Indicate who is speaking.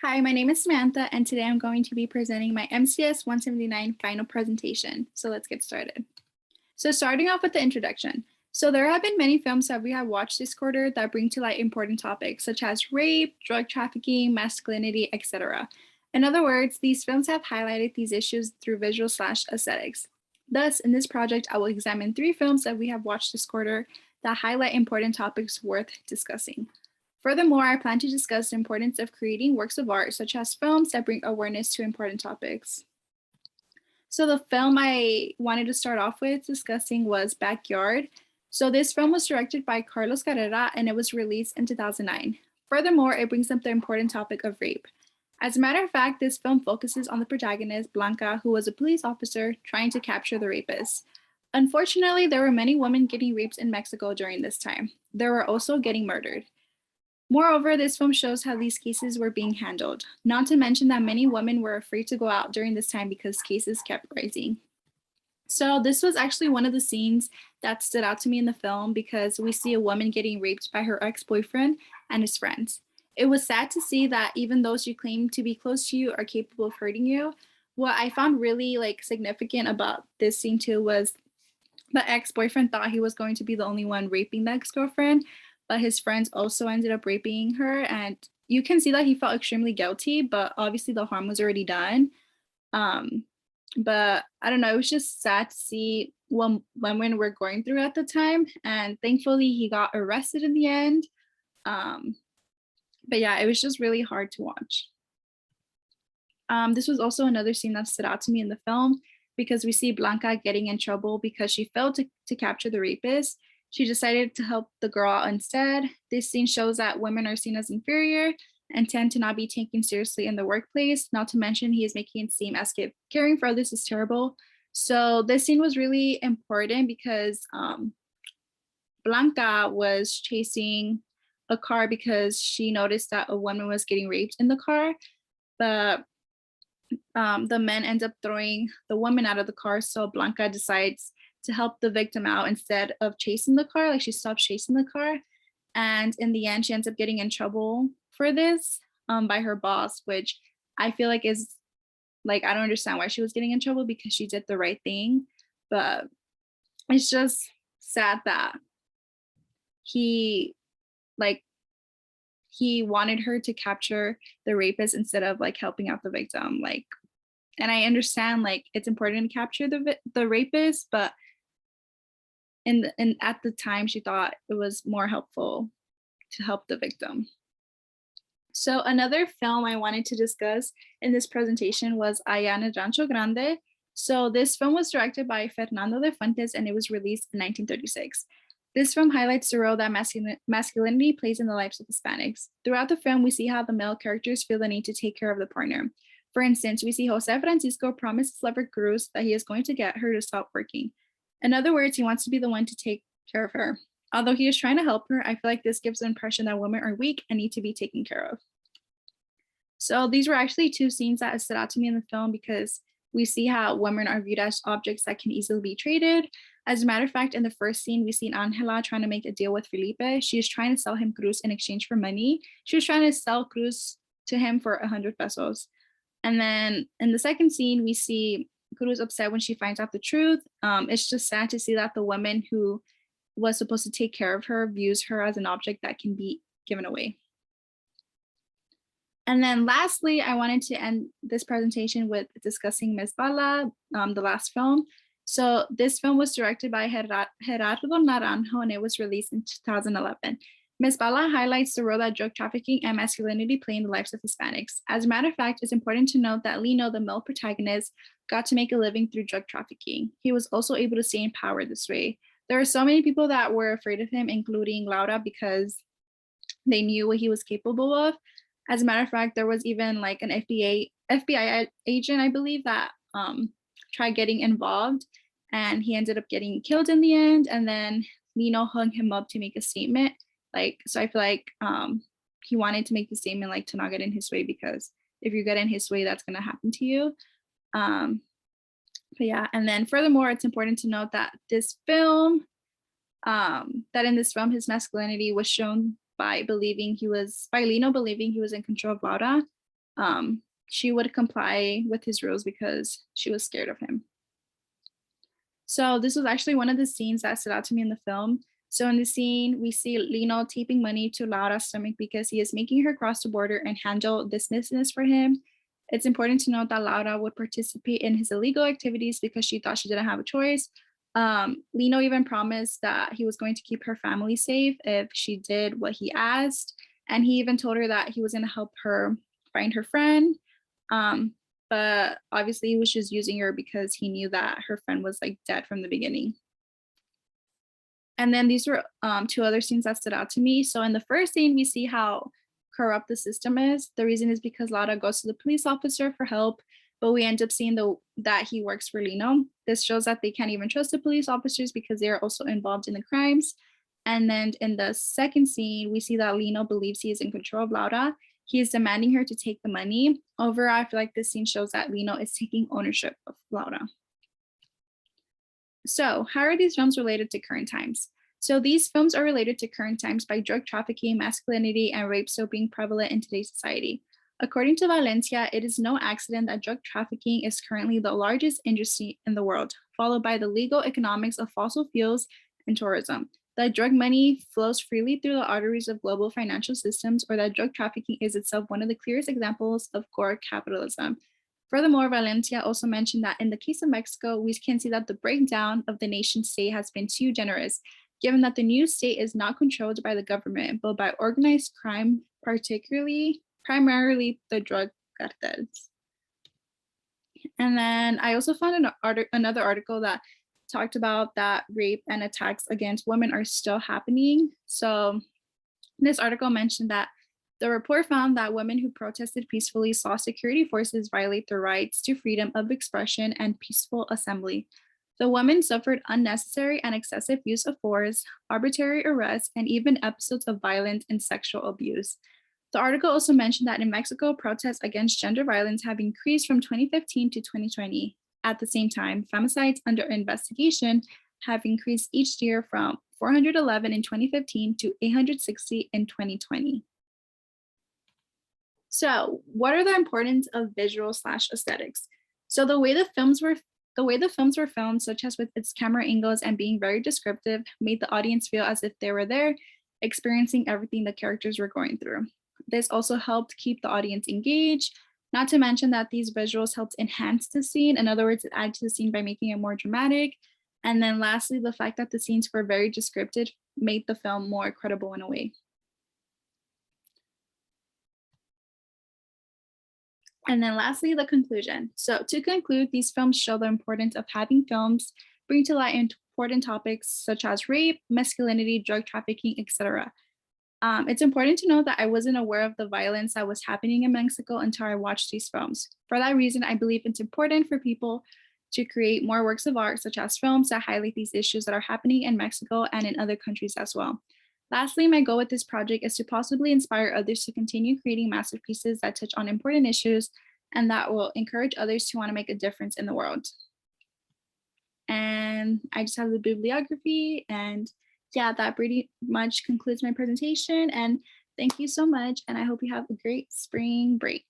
Speaker 1: Hi, my name is Samantha, and today I'm going to be presenting my MCS179 final presentation. So let's get started. So starting off with the introduction. So there have been many films that we have watched this quarter that bring to light important topics such as rape, drug trafficking, masculinity, etc. In other words, these films have highlighted these issues through visual/aesthetics. Thus, in this project, I will examine 3 films that we have watched this quarter that highlight important topics worth discussing. Furthermore, I plan to discuss the importance of creating works of art, such as films that bring awareness to important topics. So the film I wanted to start off with discussing was Backyard. So this film was directed by Carlos Carrera and it was released in 2009. Furthermore, it brings up the important topic of rape. As a matter of fact, this film focuses on the protagonist, Blanca, who was a police officer trying to capture the rapist. Unfortunately, there were many women getting raped in Mexico during this time. There were also getting murdered. Moreover, this film shows how these cases were being handled, not to mention that many women were afraid to go out during this time because cases kept rising. So this was actually one of the scenes that stood out to me in the film because we see a woman getting raped by her ex-boyfriend and his friends. It was sad to see that even those you claim to be close to you are capable of hurting you. What I found really significant about this scene too was the ex-boyfriend thought he was going to be the only one raping the ex-girlfriend, but his friends also ended up raping her. And you can see that he felt extremely guilty, but obviously the harm was already done. But I don't know, it was just sad to see what women were going through at the time. And thankfully he got arrested in the end. But yeah, it was just really hard to watch. This was also another scene that stood out to me in the film because we see Blanca getting in trouble because she failed to capture the rapist. She decided to help the girl out instead. This scene shows that women are seen as inferior and tend to not be taken seriously in the workplace. Not to mention, he is making it seem as if caring for others is terrible. So this scene was really important because Blanca was chasing a car because she noticed that a woman was getting raped in the car, but the men end up throwing the woman out of the car. So Blanca decides to help the victim out instead of chasing the car. Like she stops chasing the car. And in the end, she ends up getting in trouble for this by her boss, which I feel like is I don't understand why she was getting in trouble because she did the right thing. But it's just sad that he like he wanted her to capture the rapist instead of helping out the victim. And I understand it's important to capture the rapist, but at the time she thought it was more helpful to help the victim. So another film I wanted to discuss in this presentation was Allá en Rancho Grande. So this film was directed by Fernando de Fuentes and it was released in 1936. This film highlights the role that masculinity plays in the lives of Hispanics. Throughout the film, we see how the male characters feel the need to take care of the partner. For instance, we see Jose Francisco promise his lover Cruz that he is going to get her to stop working. In other words, he wants to be the one to take care of her. Although he is trying to help her, I feel like this gives the impression that women are weak and need to be taken care of. So these were actually 2 scenes that stood out to me in the film because we see how women are viewed as objects that can easily be traded. As a matter of fact, in the first scene, we see Angela trying to make a deal with Felipe. She is trying to sell him Cruz in exchange for money. She was trying to sell Cruz to him for 100 pesos. And then in the second scene, we see Cruz upset when she finds out the truth. It's just sad to see that the woman who was supposed to take care of her views her as an object that can be given away. And then lastly, I wanted to end this presentation with discussing Miss Bala, the last film. So this film was directed by Gerardo Naranjo and it was released in 2011. Miss Bala highlights the role that drug trafficking and masculinity play in the lives of Hispanics. As a matter of fact, it's important to note that Lino, the male protagonist, got to make a living through drug trafficking. He was also able to stay in power this way. There are so many people that were afraid of him, including Laura, because they knew what he was capable of. As a matter of fact, there was even an FBI agent, I believe, that tried getting involved and he ended up getting killed in the end. And then Lino hung him up to make a statement. So I feel like he wanted to make the statement to not get in his way, because if you get in his way, that's going to happen to you. But yeah, and then furthermore, it's important to note that this film, that in this film, his masculinity was shown by Lino believing he was in control of Laura. she would comply with his rules because she was scared of him. So this was actually one of the scenes that stood out to me in the film. So in the scene, we see Lino taping money to Laura's stomach because he is making her cross the border and handle this business for him. It's important to note that Laura would participate in his illegal activities because she thought she didn't have a choice. Lino even promised that he was going to keep her family safe if she did what he asked. And he even told her that he was going to help her find her friend. But obviously he was just using her because he knew that her friend was like dead from the beginning. And then these were two other scenes that stood out to me. So in the first scene, we see how corrupt the system is. The reason is because Laura goes to the police officer for help, but we end up seeing that he works for Lino. This shows that they can't even trust the police officers because they are also involved in the crimes. And then in the second scene, we see that Lino believes he is in control of Laura. He is demanding her to take the money. Overall, I feel like this scene shows that Lino is taking ownership of Laura. So how are these films related to current times? So these films are related to current times by drug trafficking, masculinity, and rape still being prevalent in today's society. According to Valencia, it is no accident that drug trafficking is currently the largest industry in the world, followed by the legal economics of fossil fuels and tourism. That drug money flows freely through the arteries of global financial systems, or that drug trafficking is itself one of the clearest examples of core capitalism. Furthermore, Valencia also mentioned that in the case of Mexico, we can see that the breakdown of the nation state has been too generous, given that the new state is not controlled by the government, but by organized crime, primarily the drug cartels. And then I also found another article that talked about that rape and attacks against women are still happening. So this article mentioned that the report found that women who protested peacefully saw security forces violate their rights to freedom of expression and peaceful assembly. The women suffered unnecessary and excessive use of force, arbitrary arrests, and even episodes of violence and sexual abuse. The article also mentioned that in Mexico, protests against gender violence have increased from 2015 to 2020. At the same time, femicides under investigation have increased each year from 411 in 2015 to 860 in 2020. So, what are the importance of visual/aesthetics? So the way the films were filmed, such as with its camera angles and being very descriptive, made the audience feel as if they were there, experiencing everything the characters were going through. This also helped keep the audience engaged, not to mention that these visuals helped enhance the scene. In other words, it added to the scene by making it more dramatic. And then lastly, the fact that the scenes were very descriptive made the film more credible in a way. And then lastly, the conclusion. So to conclude, these films show the importance of having films bring to light important topics such as rape, masculinity, drug trafficking, etc. It's important to know that I wasn't aware of the violence that was happening in Mexico until I watched these films. For that reason, I believe it's important for people to create more works of art, such as films that highlight these issues that are happening in Mexico and in other countries as well. Lastly, my goal with this project is to possibly inspire others to continue creating masterpieces that touch on important issues and that will encourage others to want to make a difference in the world. And I just have the bibliography, and yeah, that pretty much concludes my presentation. And thank you so much. And I hope you have a great spring break.